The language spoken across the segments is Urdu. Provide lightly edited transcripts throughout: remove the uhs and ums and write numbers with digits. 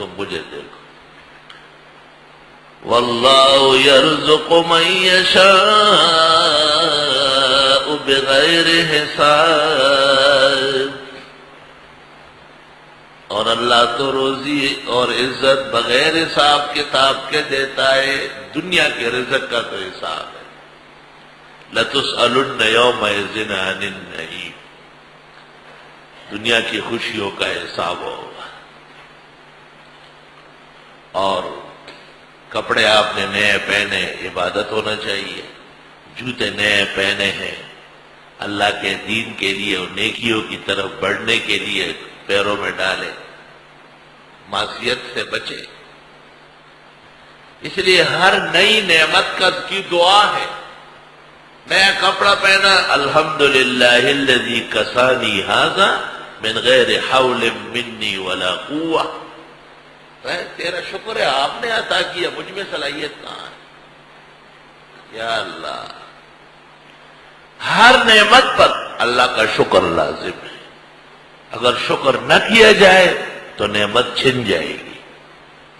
تم مجھے دیکھو. واللہ یرزق من یشاء بغیر حساب. اور اللہ تو روزی اور عزت بغیر حساب کتاب کے دیتا ہے. دنیا کے رزق کا تو حساب ہے. لَتُسْأَلُنَّ يَوْمَئِذٍ عَنِ النَّعِيمِ. دنیا کی خوشیوں کا حساب ہوگا. اور کپڑے آپ نے نئے پہنے عبادت ہونا چاہیے. جوتے نئے پہنے ہیں اللہ کے دین کے لیے اور نیکیوں کی طرف بڑھنے کے لیے پیروں میں ڈالے. معصیت سے بچے. اس لیے ہر نئی نعمت کی دعا ہے. نیا کپڑا پہنا الحمدللہ الذی کسانی ھذا من غیر حول منی ولا قوہ. تیرا شکر ہے آپ نے عطا کیا, مجھ میں صلاحیت کہاں ہے. یا اللہ, ہر نعمت پر اللہ کا شکر لازم ہے. اگر شکر نہ کیا جائے تو نعمت چھن جائے گی,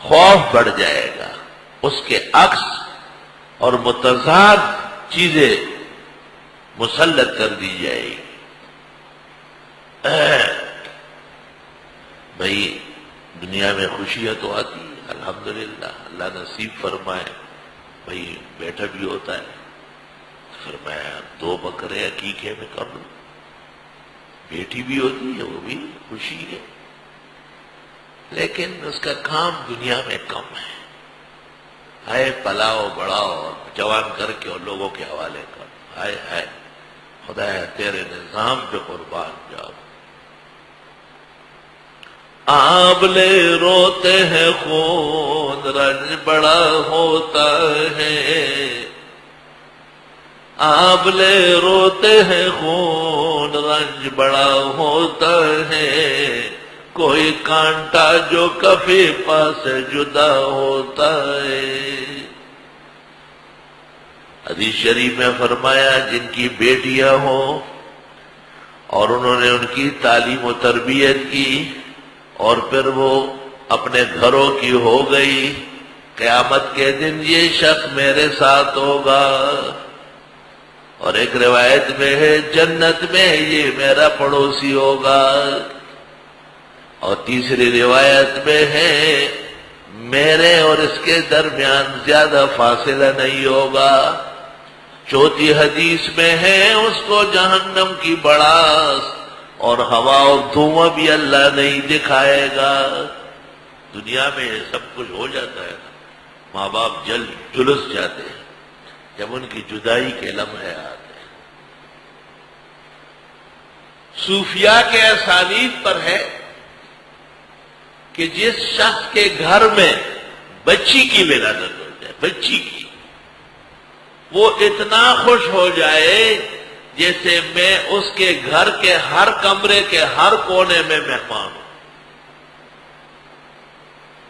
خوف بڑھ جائے گا, اس کے عکس اور متضاد چیزیں مسلط کر دی جائے گی. بھائی دنیا میں خوشیاں تو آتی ہے الحمدللہ, اللہ نصیب فرمائے. بھائی بیٹھا بھی ہوتا ہے, فرمایا 2 بکرے عقیقے میں کر لوں. بیٹی بھی ہوتی ہے, وہ بھی خوشی ہے, لیکن اس کا کام دنیا میں کم ہے. ہائے پلاؤ بڑھاؤ اور جوان کر کے اور لوگوں کے حوالے کر. ہائے ہائے خدایا تیرے نظام پہ قربان جاؤ. آبلے روتے ہیں خون رنج بڑا ہوتا ہے. آبلے روتے ہیں خون رنج بڑا ہوتا ہے. کوئی کانٹا جو کبھی پاس جدا ہوتا ہے. حدیث شریف میں فرمایا جن کی بیٹیاں ہوں اور انہوں نے ان کی تعلیم و تربیت کی اور پھر وہ اپنے گھروں کی ہو گئی, قیامت کے دن یہ شخص میرے ساتھ ہوگا. اور ایک روایت میں ہے جنت میں یہ میرا پڑوسی ہوگا. اور تیسری روایت میں ہے میرے اور اس کے درمیان زیادہ فاصلہ نہیں ہوگا. چوتھی حدیث میں ہے اس کو جہنم کی بڑاس اور ہوا اور دھواں بھی اللہ نہیں دکھائے گا. دنیا میں سب کچھ ہو جاتا ہے. ماں باپ جلس جاتے ہیں جب ان کی جدائی کے لمحے آتے ہیں. صوفیاء کے اسانید پر ہے کہ جس شخص کے گھر میں بچی کی ولادت ہو جائے, بچی کی, وہ اتنا خوش ہو جائے جیسے میں اس کے گھر کے ہر کمرے کے ہر کونے میں مہمان ہوں.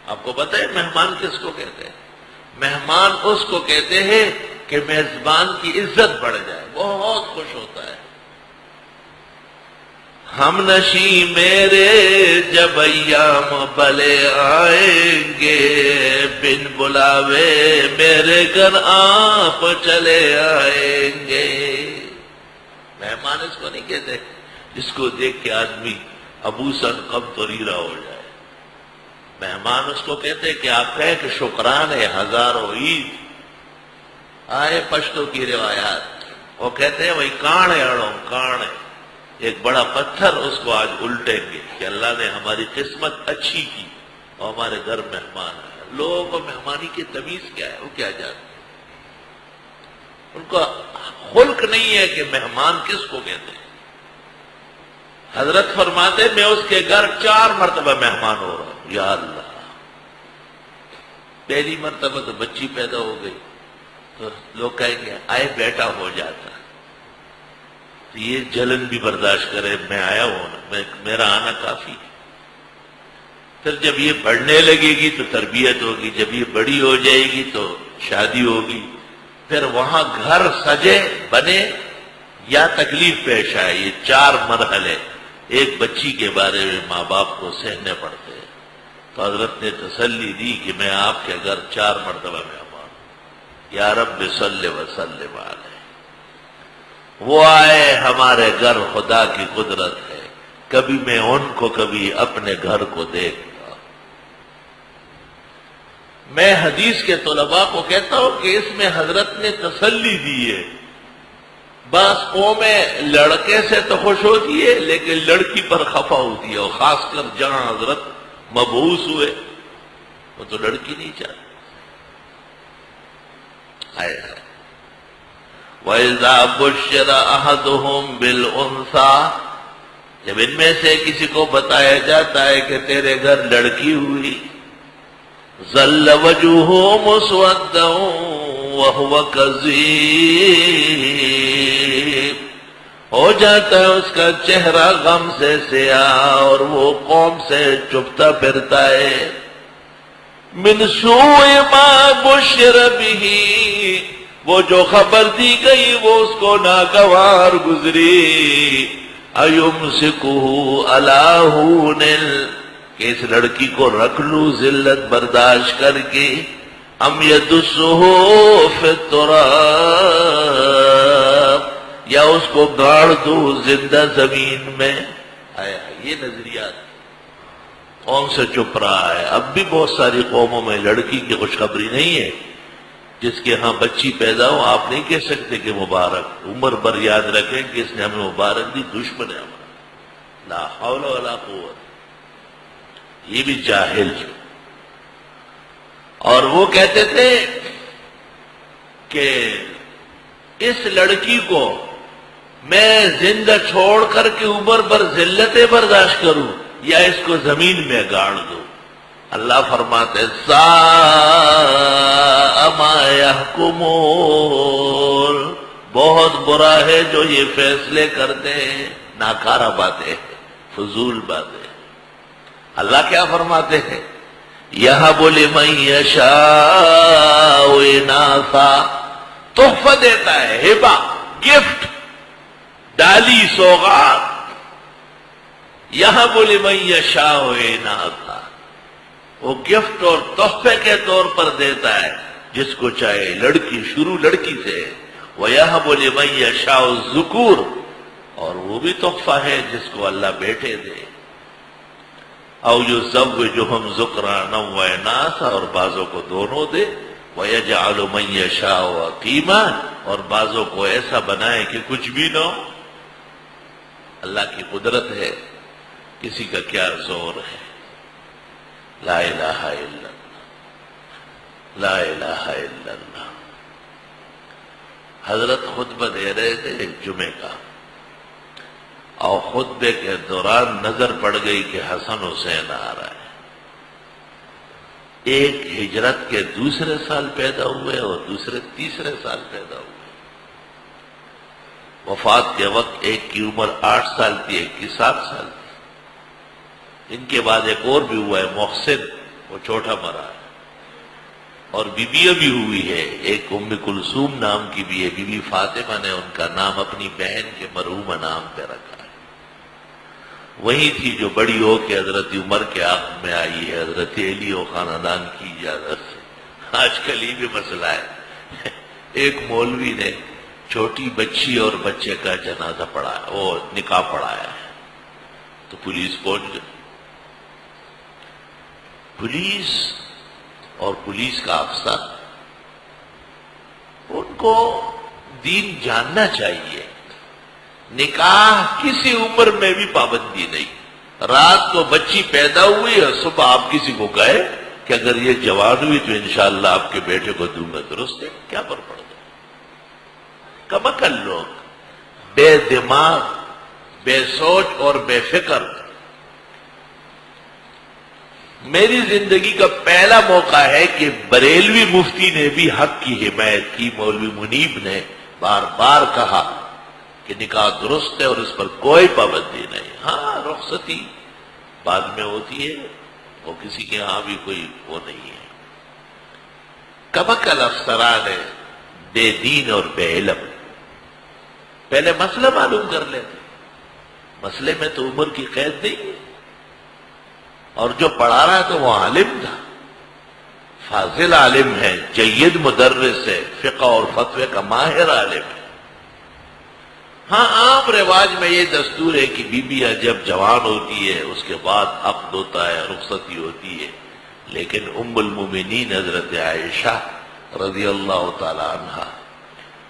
آپ کو پتہ ہے مہمان کس کو کہتے ہیں؟ مہمان اس کو کہتے ہیں کہ میزبان کی عزت بڑھ جائے, بہت خوش ہوتا ہے. ہم نشیں میرے جب ایام بھلے آئیں گے, بن بلاوے میرے گھر آپ چلے آئیں گے. مہمان اس کو نہیں کہتے جس کو دیکھ کے آدمی ابوسن کب تو ریرا ہو جائے. مہمان اس کو کہتے کہ آپ کہیں کہ شکران ہے ہزاروں عید آئے. پشتو کی روایات وہ کہتے ہیں وہی کان ہے اڑوں کان ہے, ایک بڑا پتھر اس کو آج الٹیں گے کہ اللہ نے ہماری قسمت اچھی کی اور ہمارے گھر مہمان آئے. لوگوں کو مہمانی کی تمیز کیا ہے, وہ کیا جانتے ہیں. ان کا خلق نہیں ہے کہ مہمان کس کو کہتے ہیں. حضرت فرماتے میں اس کے گھر 4 مرتبہ مہمان ہو رہا ہوں. یا اللہ, پہلی مرتبہ تو بچی پیدا ہو گئی تو لوگ کہیں گے آئے بیٹا ہو جاتا. تو یہ جلن بھی برداشت کرے, میں آیا ہوں نا, میرا آنا کافی ہے. پھر جب یہ بڑھنے لگے گی تو تربیت ہوگی, جب یہ بڑی ہو جائے گی تو شادی ہوگی, پھر وہاں گھر سجے بنے یا تکلیف پیش آئے. یہ 4 مرحلے ایک بچی کے بارے میں ماں باپ کو سہنے پڑتے ہیں. تو حضرت نے تسلی دی کہ میں آپ کے گھر 4 مرتبہ میں آؤں، یا رب صلی وسلم علیہ۔ وہ آئے ہمارے گھر، خدا کی قدرت ہے، کبھی میں ان کو کبھی اپنے گھر کو دیکھتا۔ میں حدیث کے طلباء کو کہتا ہوں کہ اس میں حضرت نے تسلی دی ہے۔ بعض قومیں لڑکے سے تو خوش ہوتی ہے لیکن لڑکی پر خفا ہوتی ہے، اور خاص کر جہاں حضرت مبعوث ہوئے وہ تو لڑکی نہیں چاہتے۔ وَإِذَا بُشِّرَ أَحَدُهُمْ بِالْأُنثَىٰ، جب ان میں سے کسی کو بتایا جاتا ہے کہ تیرے گھر لڑکی ہوئی، ظل وجهه مسودا وهو كظيم، ہو جاتا ہے اس کا چہرہ غم سے سیاہ اور وہ قوم سے چپتا پھرتا ہے۔ من سوء ما بشر به، وہ جو خبر دی گئی وہ اس کو ناگوار گزری۔ ایمسکہ علی ہون، کہ اس لڑکی کو رکھ لوں ذلت برداشت کر کے، ام یدسہ فی التراب، یا اس کو گاڑ دوں زندہ زمین میں۔ یہ نظریات قوم سے چپ رہا ہے۔ اب بھی بہت ساری قوموں میں لڑکی کی خوشخبری نہیں ہے۔ جس کے ہاں بچی پیدا ہو آپ نہیں کہہ سکتے کہ مبارک، عمر بھر یاد رکھیں کہ اس نے ہمیں مبارک دی، دشمن ہے ہمارا۔ لا حول ولا قوت، یہ بھی جاہل ہے۔ اور وہ کہتے تھے کہ اس لڑکی کو میں زندہ چھوڑ کر کے عمر پر ذلتیں برداشت کروں یا اس کو زمین میں گاڑ دوں۔ اللہ فرماتے ساء ما يحکمون، بہت برا ہے جو یہ فیصلے کرتے ہیں، ناکارہ باتیں، فضول باتیں۔ اللہ کیا فرماتے ہیں؟ یہب لمن یشاء اناثا، تحفہ دیتا ہے، ہبہ، گفٹ، ڈالی، سوغات۔ یہب لمن یشاء اناثا، وہ گفٹ اور تحفے کے طور پر دیتا ہے جس کو چاہے، لڑکی، شروع لڑکی سے۔ وَيَهَبُ لِمَن يَشَاءُ الذُّكُورَ، اور وہ بھی تحفہ ہے جس کو اللہ بیٹے دے۔ او یزوجہم ذکرانا واناثا، اور بعضوں کو دونوں دے۔ وَيَجْعَلُ مَن يَشَاءُ عَقِيمًا، اور بعضوں کو ایسا بنائے کہ کچھ بھی نہ ہو۔ اللہ کی قدرت ہے، کسی کا کیا زور ہے۔ لا الہ الا اللہ، لا الہ الا اللہ۔ حضرت خطبہ دے رہے تھے جمعے کا، اور خطبے کے دوران نظر پڑ گئی کہ حسن حسین آ رہا ہے۔ ایک ہجرت کے دوسرے سال پیدا ہوئے اور دوسرے تیسرے سال پیدا ہوئے۔ وفات کے وقت ایک کی عمر 8 سال تھی، ایک کی 7 سال تھی۔ ان کے بعد ایک اور بھی ہوا ہے محسن، وہ چھوٹا مرا ہے۔ اور بیویاں بھی ہوئی ہے، ایک ام کلثوم نام کی بھی ہے، بی بی فاطمہ نے ان کا نام اپنی بہن کے مرحومہ نام پہ رکھا ہے۔ وہی تھی جو بڑی ہو کے حضرت عمر کے عقد میں آئی ہے، حضرت علی و خاندان کی اجازت سے۔ آج کل یہ بھی مسئلہ ہے، ایک مولوی نے چھوٹی بچی اور بچے کا جنازہ پڑھایا، وہ نکاح پڑھایا ہے، تو پولیس پہنچ گئی۔ پولیس اور پولیس کا افسر، ان کو دین جاننا چاہیے۔ نکاح کسی عمر میں بھی پابندی نہیں۔ رات کو بچی پیدا ہوئی اور صبح آپ کسی کو کہے کہ اگر یہ جوان ہوئی تو انشاءاللہ آپ کے بیٹے کو دوں گا، درست ہے؟ کیا پر پڑ گیا؟ کم عقل لوگ، بے دماغ، بے سوچ اور بے فکر۔ میری زندگی کا پہلا موقع ہے کہ بریلوی مفتی نے بھی حق کی حمایت کی۔ مولوی منیب نے بار بار کہا کہ نکاح درست ہے اور اس پر کوئی پابندی نہیں۔ ہاں رخصتی بعد میں ہوتی ہے، وہ کسی کے ہاں بھی کوئی وہ نہیں ہے۔ کمکل افسران ہے، بے دین اور بے علم۔ پہلے مسئلہ معلوم کر لیتے، مسئلے میں تو عمر کی قید نہیں ہے۔ اور جو پڑھا رہا ہے تو وہ عالم تھا، فاضل عالم ہے، جید مدرس ہے، فقہ اور فتوے کا ماہر عالم ہے۔ ہاں عام رواج میں یہ دستور ہے کہ بیویاں جب جوان ہوتی ہے اس کے بعد عقد ہوتا ہے، رخصتی ہوتی ہے، لیکن ام المومنین حضرت عائشہ رضی اللہ تعالی عنہا،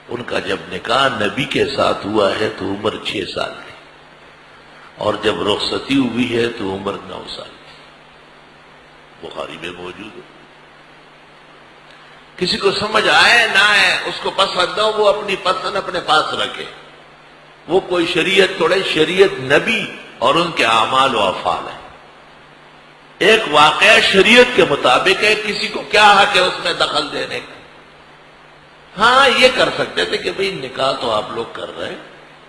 ان کا جب نکاح نبی کے ساتھ ہوا ہے تو عمر 6 سال تھی، اور جب رخصتی ہوئی ہے تو عمر 9 سال تھی، بخاری میں موجود ہے۔ کسی کو سمجھ آئے نہ آئے، اس کو پسند نہ ہو، وہ اپنی پسند اپنے پاس رکھے، وہ کوئی شریعت توڑے، شریعت نبی اور ان کے اعمال و افعال ہے۔ ایک واقعہ شریعت کے مطابق ہے، کسی کو کیا حق ہے اس میں دخل دینے کا؟ ہاں یہ کر سکتے تھے کہ بھئی نکاح تو آپ لوگ کر رہے ہیں،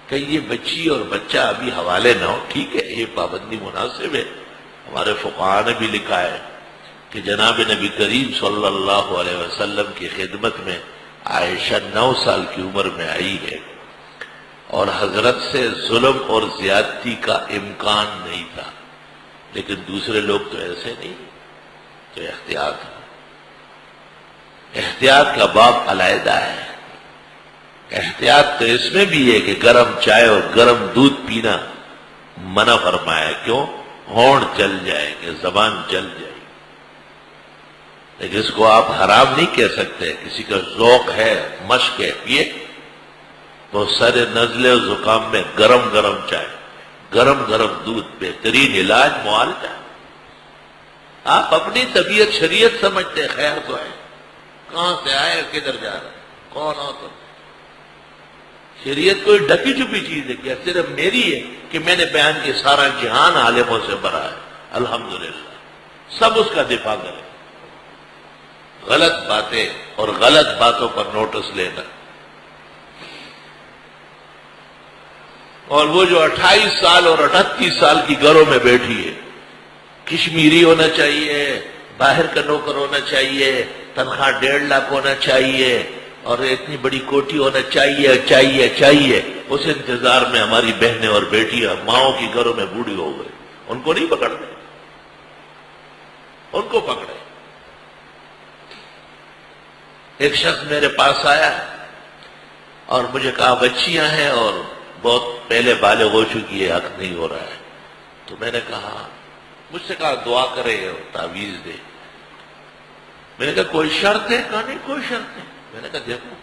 کہ یہ بچی اور بچہ ابھی حوالے نہ ہو، ٹھیک ہے یہ پابندی مناسب ہے۔ ہمارے فقہاء نے بھی لکھا ہے کہ جناب نبی کریم صلی اللہ علیہ وسلم کی خدمت میں عائشہ 9 سال کی عمر میں آئی ہے، اور حضرت سے ظلم اور زیادتی کا امکان نہیں تھا، لیکن دوسرے لوگ تو ایسے نہیں، تو احتیاط کا باب علیحدہ ہے۔ احتیاط تو اس میں بھی ہے کہ گرم چائے اور گرم دودھ پینا منع فرمایا، کیوں؟ ہونٹ جل جائے گا، زبان جل جائے گی، لیکن اس کو آپ حرام نہیں کہہ سکتے۔ کسی کا ذوق ہے، مشق ہے، پیے۔ بہت سارے نزلے اور زکام میں گرم گرم چائے، گرم گرم دودھ بہترین علاج معالجہ۔ آپ اپنی طبیعت شریعت سمجھتے، خیر تو ہے، کہاں سے آئے کدھر جا رہا ہے، کون ہو تم؟ شریعت کوئی ڈکی چھپی چیز ہے کیا؟ صرف میری ہے کہ میں نے بیان کی، سارا جہان عالموں سے بھرا ہے، الحمدللہ، سب اس کا دفاع کرے۔ غلط باتیں اور غلط باتوں پر نوٹس لینا، اور وہ جو 28 سال اور 38 سال کی گھروں میں بیٹھی ہے، کشمیری ہونا چاہیے، باہر کا نوکر ہونا چاہیے، تنخواہ 1.5 لاکھ ہونا چاہیے، اور اتنی بڑی کوٹھی ہونا چاہیے چاہیے چاہیے، اس انتظار میں ہماری بہنیں اور بیٹیاں ماؤں کی گھروں میں بوڑھی ہو گئی۔ ان کو نہیں پکڑتے، ان کو پکڑے۔ ایک شخص میرے پاس آیا اور مجھے کہا بچیاں ہیں اور بہت پہلے بالغ ہو چکی ہے، حق نہیں ہو رہا ہے۔ تو میں نے کہا، مجھ سے کہا دعا کرے اور تعویذ دے۔ میں نے کہا کوئی شرط ہے؟ کہا نہیں کوئی شرط نہیں۔ میں نے کہا دیکھو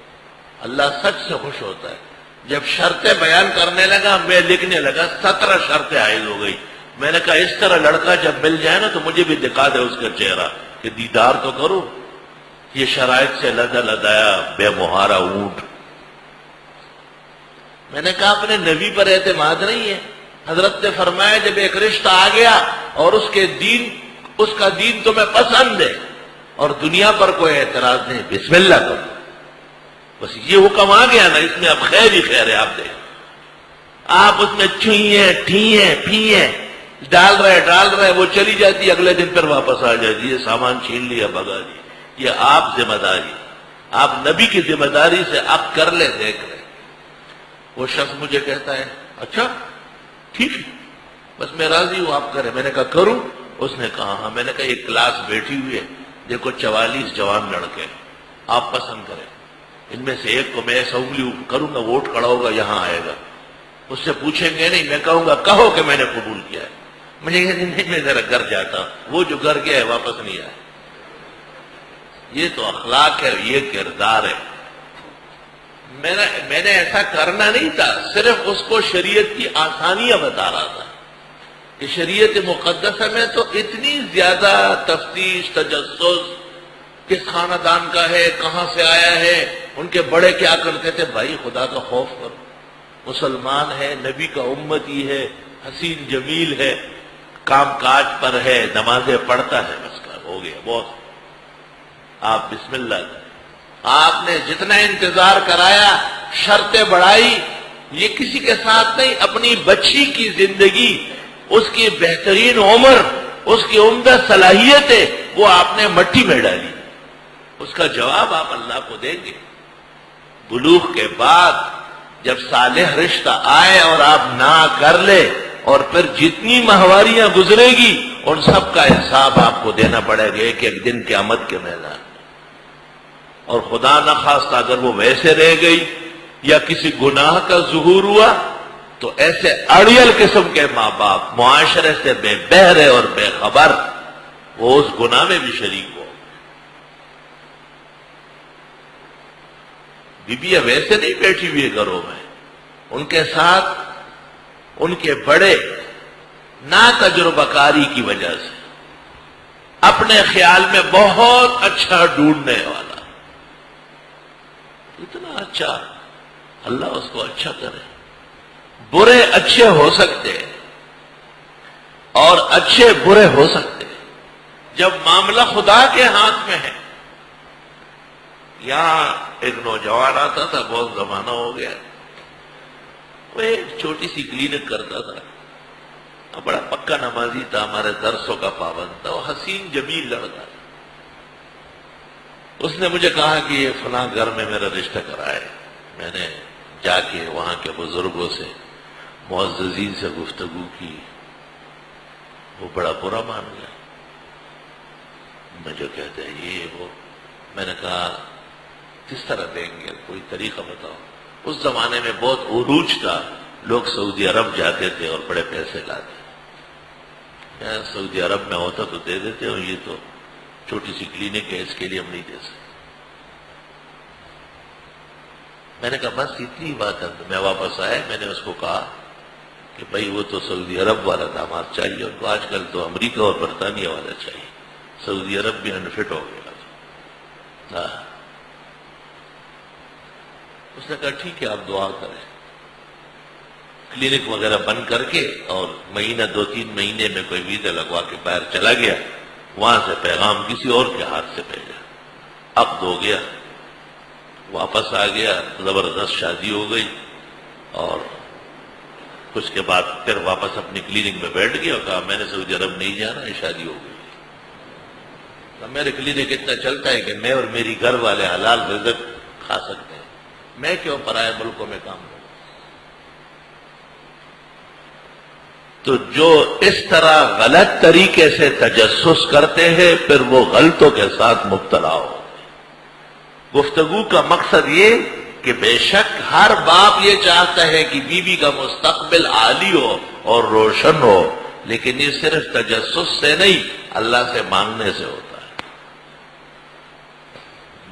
اللہ سچ سے خوش ہوتا ہے۔ جب شرطیں بیان کرنے لگا میں لکھنے لگا، 17 شرطیں عائد ہو گئی۔ میں نے کہا اس طرح لڑکا جب مل جائے نا تو مجھے بھی دکھا دے اس کا چہرہ کہ دیدار تو کرو۔ یہ شرائط سے لدا لدایا بے مہارا اونٹ۔ میں نے کہا اپنے نبی پر اعتماد نہیں ہے؟ حضرت نے فرمایا جب ایک رشتہ آ گیا اور اس کا دین تمہیں پسند ہے اور دنیا پر کوئی اعتراض نہیں، بسم اللہ کرو۔ بس یہ حکم آ گیا نا، اس میں اب خیر ہی خیر ہے۔ آپ دیکھ، آپ اس میں چھوئیں ٹھیئیں پھیئیں ڈال رہے، وہ چلی جاتی، اگلے دن پھر واپس آ جاتی، یہ سامان چھین لیا بگا دی۔ یہ آپ ذمہ داری، آپ نبی کی ذمہ داری سے آپ کر لیں، دیکھ رہے۔ وہ شخص مجھے کہتا ہے اچھا ٹھیک ہے بس میں راضی ہوں، آپ کریں۔ میں نے کہا کروں؟ اس نے کہا ہاں۔ میں نے کہا یہ کلاس بیٹھی ہوئی ہے، دیکھو 44 جوان لڑکے، آپ پسند کریں، ان میں سے ایک کو میں ایسا انگلی کروں گا، ووٹ کھڑا ہوگا، یہاں آئے گا، اس سے پوچھیں گے نہیں، میں کہوں گا کہو کہ میں نے قبول کیا ہے۔ مجھے کہا نہیں میں ذرا گھر جاتا ہوں۔ وہ جو گھر گیا ہے واپس نہیں آیا۔ یہ تو اخلاق ہے، یہ کردار ہے۔ میں نے ایسا کرنا نہیں تھا، صرف اس کو شریعت کی آسانیاں بتا رہا تھا کہ شریعت مقدسہ میں تو اتنی زیادہ تفتیش، تجسس، کس خاندان کا ہے، کہاں سے آیا ہے، ان کے بڑے کیا کرتے تھے۔ بھائی خدا کا خوف کرو، مسلمان ہے، نبی کا امتی ہے، حسین جمیل ہے، کام کاج پر ہے، نمازیں پڑھتا ہے، بس ہو گیا بہت۔ آپ بسم اللہ کریں۔ آپ نے جتنا انتظار کرایا، شرطیں بڑھائی، یہ کسی کے ساتھ نہیں، اپنی بچی کی زندگی، اس کی بہترین عمر، اس کی عمدہ صلاحیتیں وہ آپ نے مٹی میں ڈالی۔ اس کا جواب آپ اللہ کو دیں گے۔ بلوغ کے بعد جب صالح رشتہ آئے اور آپ نہ کر لے اور پھر جتنی ماہواریاں گزرے گی ان سب کا حساب آپ کو دینا پڑے گا ایک ایک دن قیامت کے میدان میں۔ اور خدا نخواستہ اگر وہ ویسے رہ گئی یا کسی گناہ کا ظہور ہوا تو ایسے اڑیل قسم کے ماں باپ معاشرے سے بے بہرے اور بے خبر وہ اس گناہ میں بھی شریک ہو۔ بیویاں ویسے نہیں بیٹھی ہوئی گھروں میں، ان کے ساتھ ان کے بڑے نا تجربہ کاری کی وجہ سے اپنے خیال میں بہت اچھا ڈھونڈنے والا، اتنا اچھا، اللہ اس کو اچھا کرے۔ برے اچھے ہو سکتے اور اچھے برے ہو سکتے جب معاملہ خدا کے ہاتھ میں ہے۔ یہاں ایک نوجوان آتا تھا، بہت زمانہ ہو گیا، وہ ایک چھوٹی سی کلینک کرتا تھا، بڑا پکا نمازی تھا، ہمارے درسوں کا پابند تھا، وہ حسین جمیل لڑکا تھا۔ اس نے مجھے کہا کہ یہ فلاں گھر میں میرا رشتہ کرائے۔ میں نے جا کے وہاں کے بزرگوں سے، معززین سے گفتگو کی، وہ بڑا برا مان گیا۔ مجھے کہتے ہیں یہ وہ، میں نے کہا کس طرح دیں گے، کوئی طریقہ بتاؤ۔ اس زمانے میں بہت عروج تھا، لوگ سعودی عرب جاتے تھے اور بڑے پیسے لاتے۔ سعودی عرب میں ہوتا تو دے دیتے، اور یہ تو چھوٹی سی کلینک ہے، اس کے لیے ہم نہیں دے سکتے۔ میں نے کہا بس اتنی بات ہے۔ تو میں واپس آیا، میں نے اس کو کہا کہ بھائی وہ تو سعودی عرب والا داماد چاہیے، ان کو آج کل تو امریکہ اور برطانیہ والا چاہیے، سعودی عرب بھی انفٹ ہو گیا۔ اس نے کہا ٹھیک ہے آپ دعا کریں۔ کلینک وغیرہ بند کر کے اور مہینہ 2-3 مہینے میں کوئی ویزا لگوا کے باہر چلا گیا، وہاں سے پیغام کسی اور کے ہاتھ سے بھیجا، عقد ہو گیا، واپس آ گیا، زبردست شادی ہو گئی، اور کچھ کے بعد پھر واپس اپنی کلینک میں بیٹھ گیا اور کہا میں نے سعودی عرب نہیں جانا، یہ شادی ہو گئی۔ میرے کلینک اتنا چلتا ہے کہ میں اور میری گھر والے حلال رزق کھا سکتے ہیں، میں کیوں پرائے ملکوں میں کام کروں؟ تو جو اس طرح غلط طریقے سے تجسس کرتے ہیں پھر وہ غلطوں کے ساتھ مبتلا ہو۔ گفتگو کا مقصد یہ کہ بے شک ہر باپ یہ چاہتا ہے کہ بیوی کا مستقبل عالی ہو اور روشن ہو، لیکن یہ صرف تجسس سے نہیں، اللہ سے مانگنے سے ہوتا ہے۔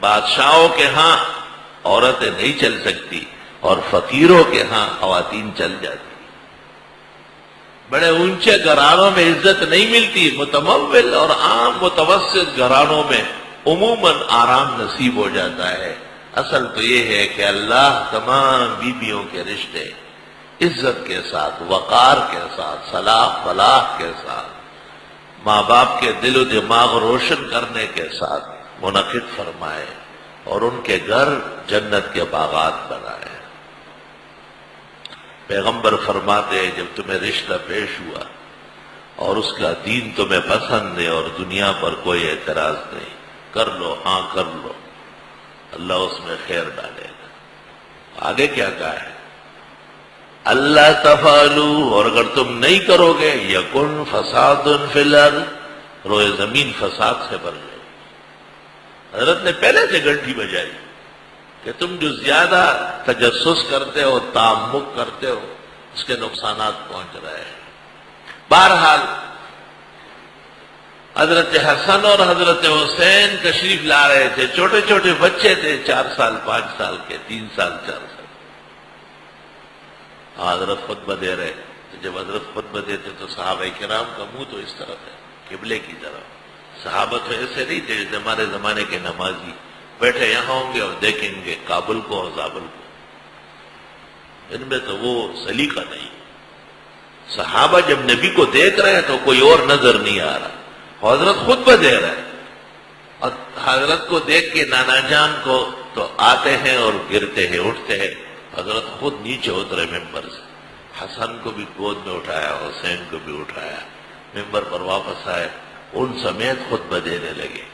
بادشاہوں کے ہاں عورتیں نہیں چل سکتی اور فقیروں کے ہاں خواتین چل جاتی۔ بڑے اونچے گھرانوں میں عزت نہیں ملتی، متمول اور عام متوسط گھرانوں میں عموماً آرام نصیب ہو جاتا ہے۔ اصل تو یہ ہے کہ اللہ تمام بیویوں کے رشتے عزت کے ساتھ، وقار کے ساتھ، صلاح فلاح کے ساتھ، ماں باپ کے دل و دماغ روشن کرنے کے ساتھ منعقد فرمائے اور ان کے گھر جنت کے باغات بنائے۔ پیغمبر فرماتے ہیں جب تمہیں رشتہ پیش ہوا اور اس کا دین تمہیں پسند ہے اور دنیا پر کوئی اعتراض نہیں، کر لو، ہاں کر لو، اللہ اس میں خیر ڈالے گا۔ آگے کیا کہا ہے؟ اللہ تفعلوا، اور اگر تم نہیں کرو گے یکن فساد فی الارض، روئے زمین فساد سے بھر جائے۔ حضرت نے پہلے سے گھنٹی بجائی کہ تم جو زیادہ تجسس کرتے ہو، تعمق کرتے ہو، اس کے نقصانات پہنچ رہے ہیں۔ بہرحال حضرت حسن اور حضرت حسین تشریف لا رہے تھے، چھوٹے چھوٹے بچے تھے، 4 سال 5 سال کے، 3 سال 4 سال۔ حضرت خطبہ دے رہے تو جب حضرت خطبہ دیتے تو صحابہ کرام کا منہ تو اس طرف ہے، قبلے کی طرف۔ صحابہ تو ایسے نہیں تھے جیسے ہمارے زمانے کے نمازی بیٹھے یہاں ہوں گے اور دیکھیں گے کابل کو اور زابل کو، ان میں تو وہ سلیقہ نہیں۔ صحابہ جب نبی کو دیکھ رہے ہیں تو کوئی اور نظر نہیں آ رہا، حضرت خطبہ دے رہے ہیں اور حضرت کو دیکھ کے نانا جان کو تو آتے ہیں اور گرتے ہیں، اٹھتے ہیں۔ حضرت خود نیچے اترے ممبر سے، حسن کو بھی گود میں اٹھایا، حسین کو بھی اٹھایا، ممبر پر واپس آئے، ان سمیت خطبہ دینے لگے۔